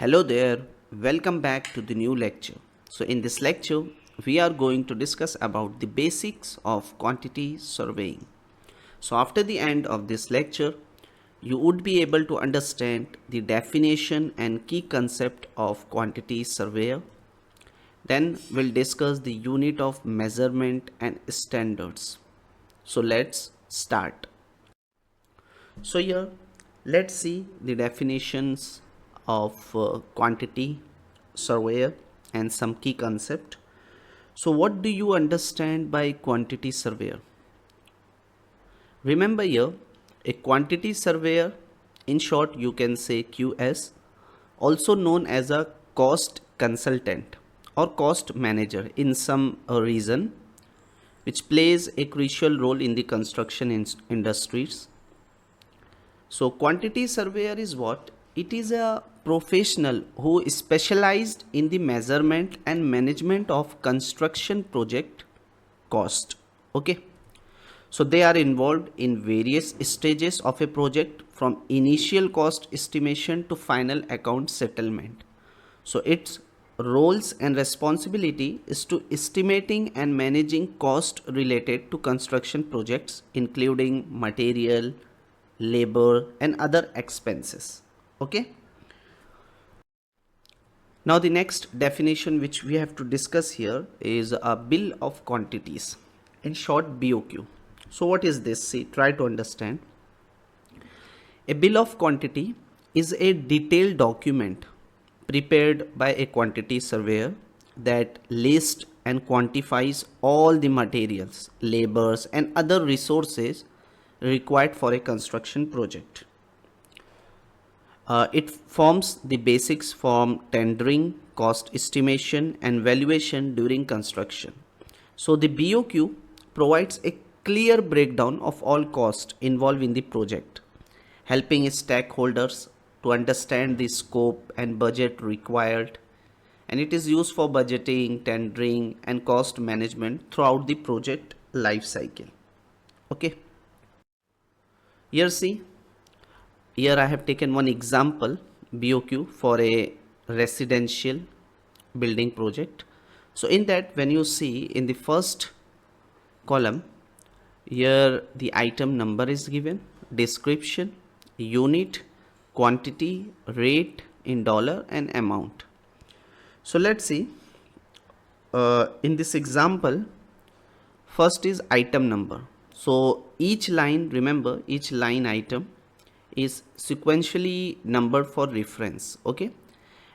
Hello there, welcome back to the new lecture. So in this lecture, we are going to discuss about the basics of quantity surveying. So after the end of this lecture, you would be able to understand the definition and key concept of quantity surveyor. Then we'll discuss the unit of measurement and standards. So let's start. So here, let's see the definitions of quantity surveyor and some key concept. So what do you understand by quantity surveyor? Remember here, a quantity surveyor, in short you can say QS, also known as a cost consultant or cost manager in some reason, which plays a crucial role in the construction industries. So quantity surveyor is what? It is a professional who is specialized in the measurement and management of construction project cost. Okay. So they are involved in various stages of a project from initial cost estimation to final account settlement. So its roles and responsibility is to estimating and managing cost related to construction projects, including material, labor and other expenses. Okay. Now the next definition which we have to discuss here is a bill of quantities, in short BOQ. So what is this? See, try to understand. A bill of quantity is a detailed document prepared by a quantity surveyor that lists and quantifies all the materials, labors and other resources required for a construction project. It forms the basics for tendering, cost estimation and valuation during construction. So the BOQ provides a clear breakdown of all costs involved in the project, helping stakeholders to understand the scope and budget required, and it is used for budgeting, tendering and cost management throughout the project life cycle. Okay. Here see, here I have taken one example BOQ for a residential building project. So in that, when you see in the first column, here the item number is given, description, unit, quantity, rate in dollar and amount. So let's see, in this example, first is item number. So each line, remember, each line item is sequentially numbered for reference. Okay.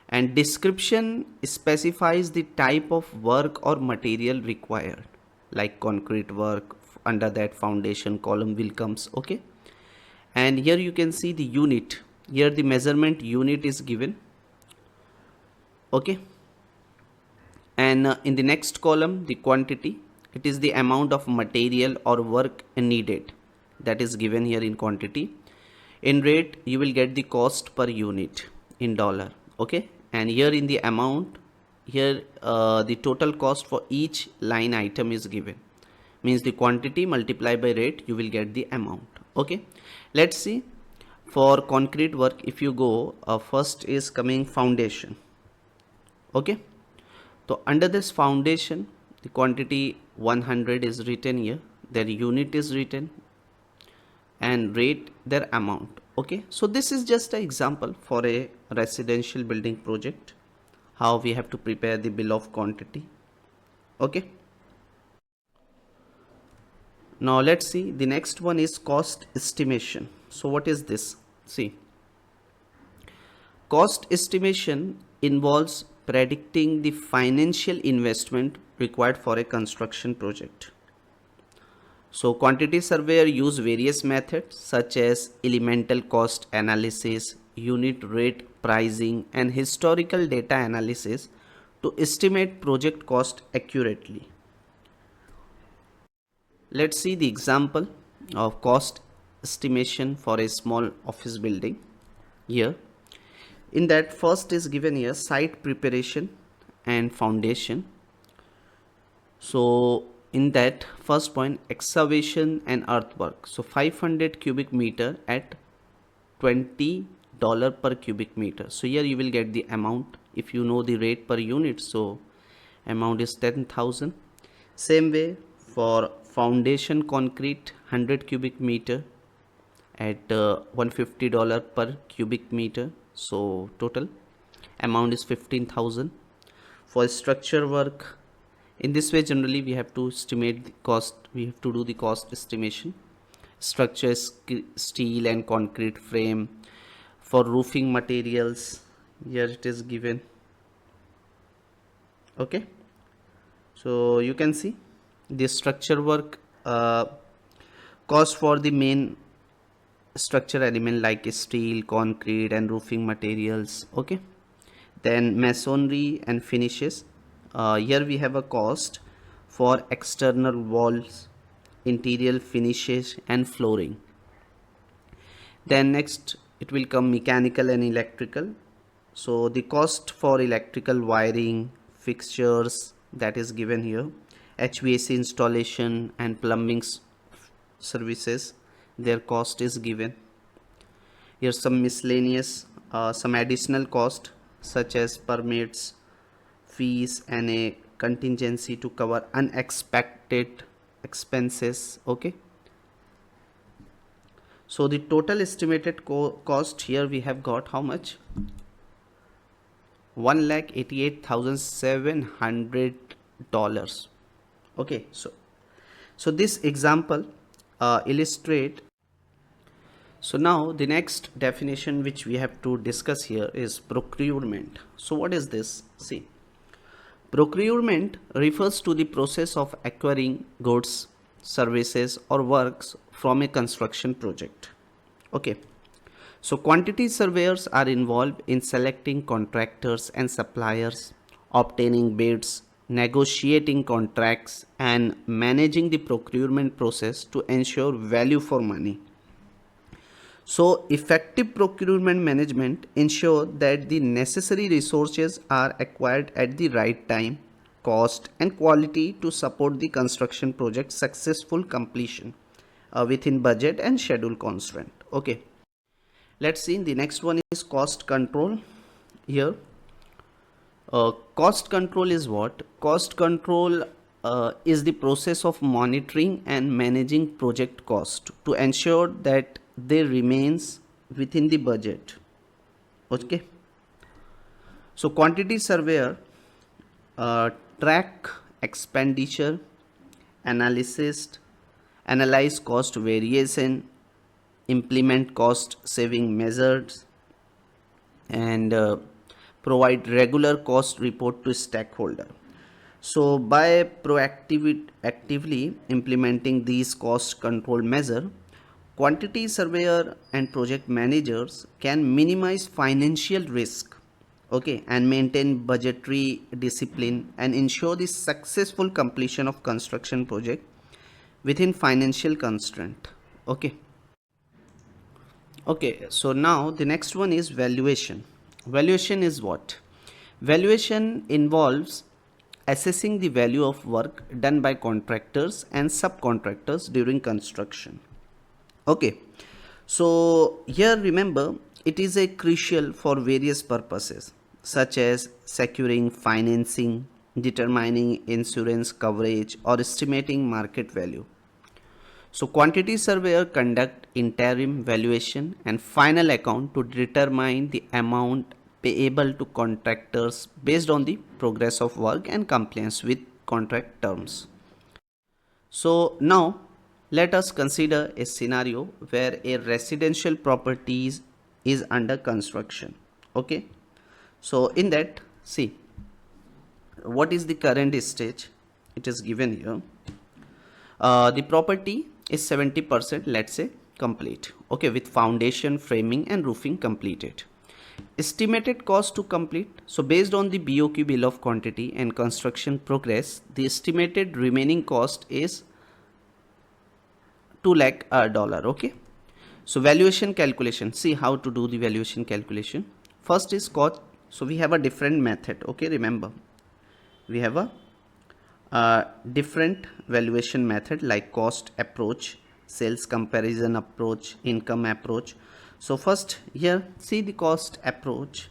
And description specifies the type of work or material required, like concrete work. Under that, foundation column will comes. Okay. And here you can see the unit. Here the measurement unit is given. Okay. And in the next column, the quantity, it is the amount of material or work needed, that is given here in quantity. In rate, you will get the cost per unit in dollar. Okay. And here in the amount, here the total cost for each line item is given, means the quantity multiplied by rate, you will get the amount. Okay. Let's see, for concrete work, if you go, first is coming foundation. Okay. So under this foundation, the quantity 100 is written here, their unit is written, and rate their amount. Okay. So this is just an example for a residential building project, how we have to prepare the bill of quantity. Okay. Now let's see, the next one is cost estimation. So what is this? See, cost estimation involves predicting the financial investment required for a construction project. So quantity surveyor use various methods such as elemental cost analysis, unit rate pricing and historical data analysis to estimate project cost accurately. Let's see the example of cost estimation for a small office building. Here in that, first is given here site preparation and foundation. So in that, first point, excavation and earthwork. So 500 cubic meter at 20 dollar per cubic meter. So here you will get the amount if you know the rate per unit. So amount is 10,000. Same way for foundation concrete 100 cubic meter at $150 per cubic meter. So total amount is 15,000. For structure work, in this way generally we have to estimate the cost, we have to do the cost estimation. Structure steel and concrete frame. For roofing materials, here it is given. Okay, so you can see the structure work cost for the main structure element like steel, concrete and roofing materials. Okay, then masonry and finishes. Here we have a cost for external walls, interior finishes and flooring. Then next it will come mechanical and electrical. So the cost for electrical wiring, fixtures, that is given here. HVAC installation and plumbing services, their cost is given. Here's some miscellaneous, some additional cost such as permits, fees and a contingency to cover unexpected expenses. Okay, so the total estimated cost here we have got how much? 1,88,700. Okay, so this example illustrate. So now the next definition which we have to discuss here is procurement. So what is this? See, procurement refers to the process of acquiring goods, services or works from a construction project. Okay, so quantity surveyors are involved in selecting contractors and suppliers, obtaining bids, negotiating contracts and managing the procurement process to ensure value for money. So effective procurement management ensure that the necessary resources are acquired at the right time, cost and quality to support the construction project's successful completion within budget and schedule constraint. Okay, let's see. The next one is cost control. Here cost control is what? Cost control is the process of monitoring and managing project cost to ensure that they remains within the budget. Okay, so quantity surveyor track expenditure, analyze cost variation, implement cost saving measures and provide regular cost report to stakeholder. So by actively implementing these cost control measures, quantity surveyor and project managers can minimize financial risk, okay, and maintain budgetary discipline and ensure the successful completion of construction project within financial constraint. Okay, so now the next one is valuation. Valuation is what? Valuation involves assessing the value of work done by contractors and subcontractors during construction. Okay, so here remember it is a crucial for various purposes such as securing financing, determining insurance coverage or estimating market value. So quantity surveyor conduct interim valuation and final account to determine the amount payable to contractors based on the progress of work and compliance with contract terms. So now let us consider a scenario where a residential property is under construction. Okay, so in that, see what is the current stage? It is given here. The property is 70%, let's say, complete. Okay, with foundation, framing and roofing completed. Estimated cost to complete. So based on the BOQ, bill of quantity and construction progress, the estimated remaining cost is $2 lakh. Okay, so valuation calculation. See how to do the valuation calculation. First is cost. So we have a different method. Okay, remember we have a different valuation method like cost approach, sales comparison approach, income approach. So first here, see the cost approach.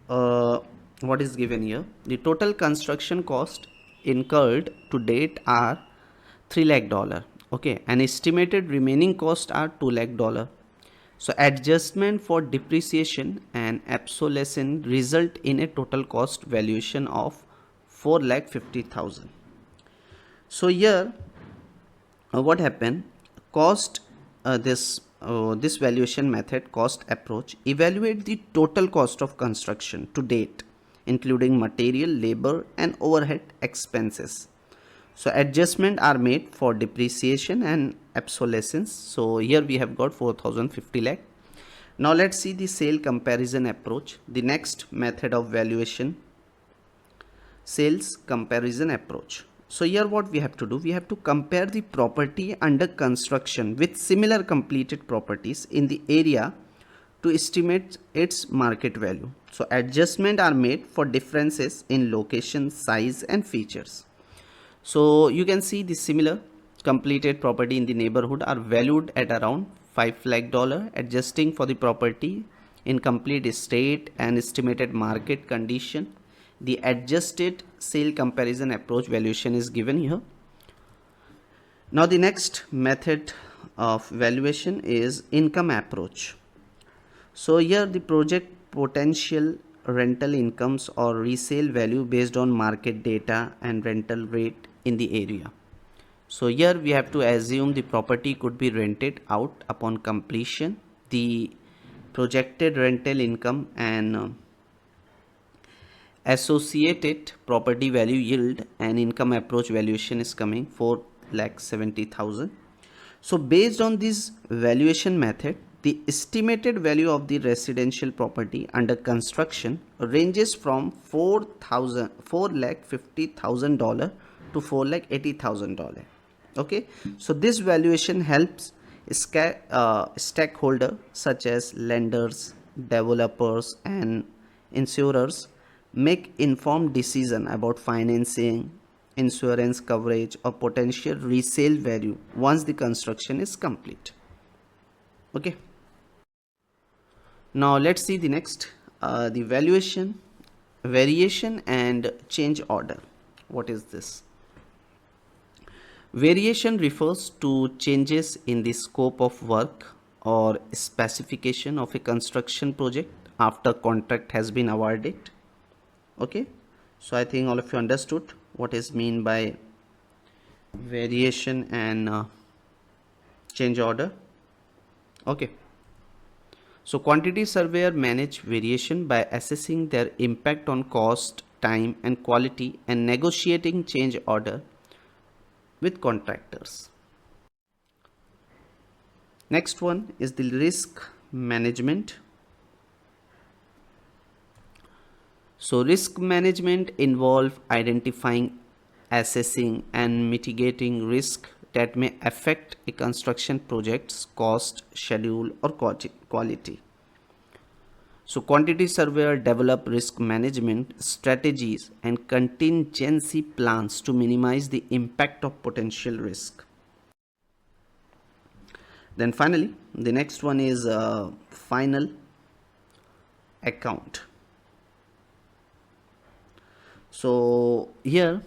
What is given here? The total construction cost incurred to date are $3 lakh. Okay, and estimated remaining cost are $2 lakh. So adjustment for depreciation and obsolescence result in a total cost valuation of 4,50,000. So here, what happened? Cost this valuation method, cost approach, evaluate the total cost of construction to date, including material, labor, and overhead expenses. So adjustment are made for depreciation and obsolescence. So here we have got 4,050 lakh. Now let's see the sale comparison approach, the next method of valuation, sales comparison approach. So here what we have to do, we have to compare the property under construction with similar completed properties in the area to estimate its market value. So adjustments are made for differences in location, size, and features. So you can see the similar completed property in the neighborhood are valued at around $5 lakh. Adjusting for the property in complete state and estimated market condition, the adjusted sale comparison approach valuation is given here. Now the next method of valuation is income approach. So here the project potential rental incomes or resale value based on market data and rental rate in the area. So here we have to assume the property could be rented out upon completion. The projected rental income and associated property value yield and income approach valuation is coming 4,70,000. So based on this valuation method, the estimated value of the residential property under construction ranges from $4,50,000 to $4,80,000. Okay, so this valuation helps stakeholders such as lenders, developers, and insurers make informed decision about financing, insurance coverage, or potential resale value once the construction is complete. Okay, now let's see the next, the valuation, variation, and change order. What is this? Variation refers to changes in the scope of work or specification of a construction project after contract has been awarded. Okay, so I think all of you understood what is mean by variation and change order. Okay, so quantity surveyor manage variation by assessing their impact on cost, time, and quality, and negotiating change order with contractors. Next one is the risk management. So risk management involves identifying, assessing, and mitigating risk that may affect a construction project's cost, schedule, or quality. So quantity surveyor develop risk management strategies and contingency plans to minimize the impact of potential risk. Then finally, the next one is final account. So here,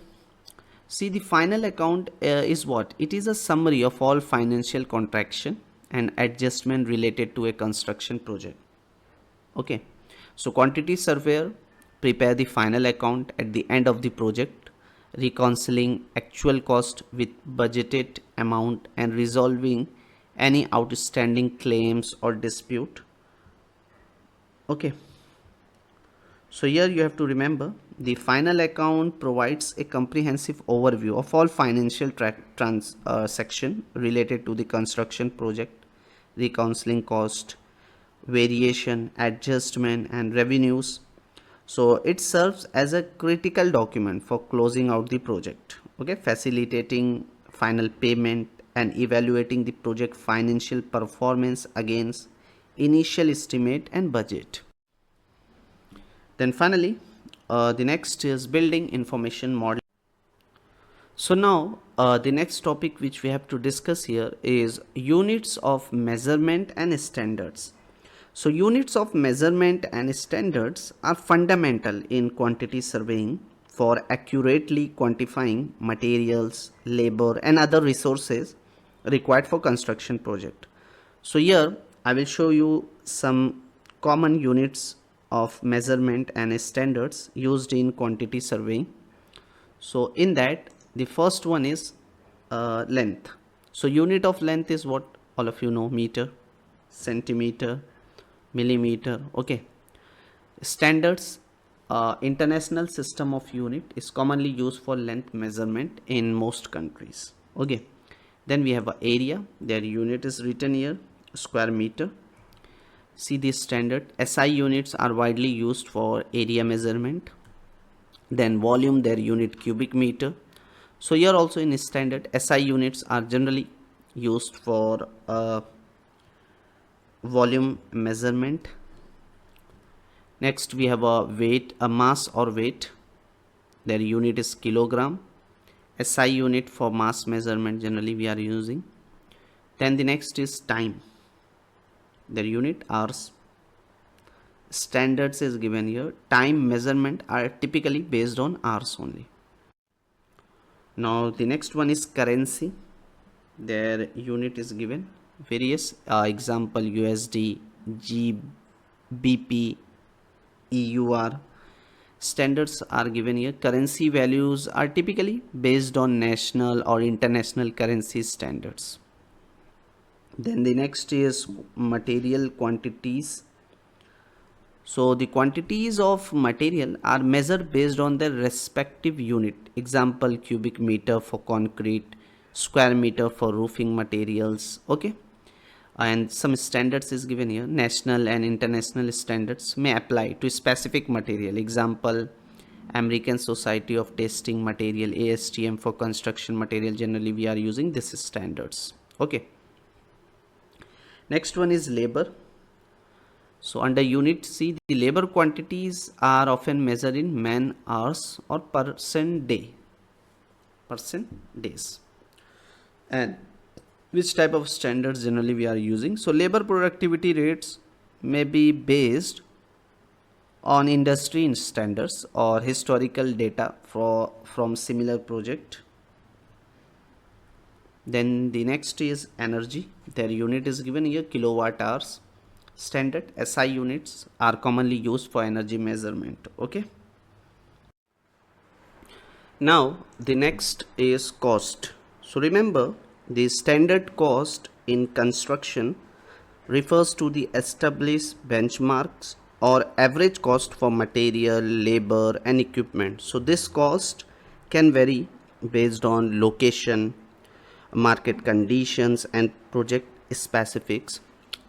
see, the final account is what? It is a summary of all financial contraction and adjustment related to a construction project. Okay, so quantity surveyor prepare the final account at the end of the project, reconciling actual cost with budgeted amount and resolving any outstanding claims or dispute. Okay, so here you have to remember the final account provides a comprehensive overview of all financial transaction related to the construction project, reconciling cost, variation, adjustment, and revenues. So it serves as a critical document for closing out the project. Okay, facilitating final payment and evaluating the project financial performance against initial estimate and budget. Then finally, the next is building information model. So now the next topic which we have to discuss here is units of measurement and standards. So units of measurement and standards are fundamental in quantity surveying for accurately quantifying materials, labor and other resources required for construction project. So here I will show you some common units of measurement and standards used in quantity surveying. So in that, the first one is length. So unit of length is what all of you know: meter, centimeter, millimeter. Okay. Standards, international system of unit, is commonly used for length measurement in most countries. Okay. Then we have a area. Their unit is written here, square meter. See this standard. SI units are widely used for area measurement. Then volume, their unit cubic meter. So here also in standard, SI units are generally used for volume measurement. Next we have a weight, a mass or weight. Their unit is kilogram. SI unit for mass measurement generally we are using. Then the next is time. Their unit hours. Standards is given here. Time measurement are typically based on hours only. Now the next one is currency. Their unit is given. Various example USD, GBP, EUR. Standards are given here. Currency values are typically based on national or international currency standards. Then the next is material quantities. So the quantities of material are measured based on their respective unit. Example, cubic meter for concrete, square meter for roofing materials. Okay. And some standards is given here. National and international standards may apply to specific material. Example, American Society of Testing Material, ASTM, for construction material. Generally we are using this standards. Okay. Next one is labor. So under unit C, the labor quantities are often measured in man hours or person days. And which type of standards generally we are using? So labor productivity rates may be based on industry standards or historical data from similar project. Then the next is energy. Their unit is given here, kilowatt hours. Standard SI units are commonly used for energy measurement. Okay. Now the next is cost. So remember, the standard cost in construction refers to the established benchmarks or average cost for material, labor and equipment. So this cost can vary based on location, market conditions and project specifics.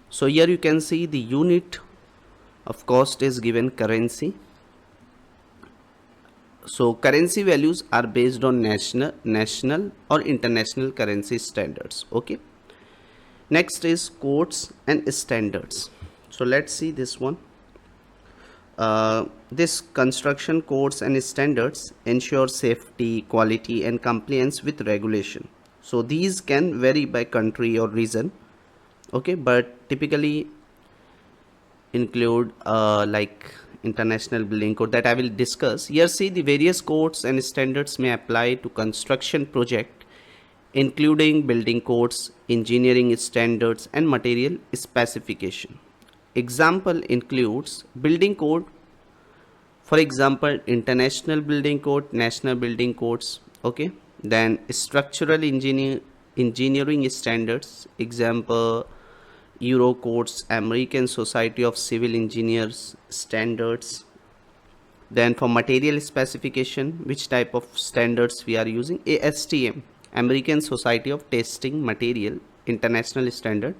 So here you can see the unit of cost is given currency. So currency values are based on national or international currency standards. Okay. Next is codes and standards. So let's see this one. This construction codes and standards ensure safety, quality and compliance with regulation. So these can vary by country or region. Okay, but typically include like international building code that I will discuss. Here see the various codes and standards may apply to construction project, including building codes, engineering standards and material specification. Example includes building code, for example international building code, national building codes. Okay. Then structural engineering standards, example Euro codes, American Society of Civil Engineers standards. Then for material specification, which type of standards we are using? ASTM, American Society of Testing Material, international standard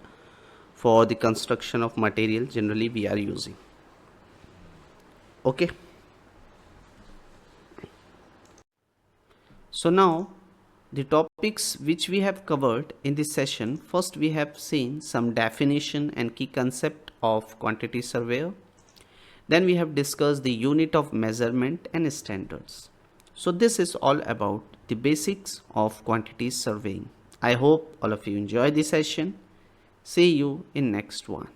for the construction of material generally we are using. Okay. So now the topics which we have covered in this session. First we have seen some definition and key concept of quantity surveyor. Then we have discussed the unit of measurement and standards. So this is all about the basics of quantities surveying. I hope all of you enjoy this session. See you in next one.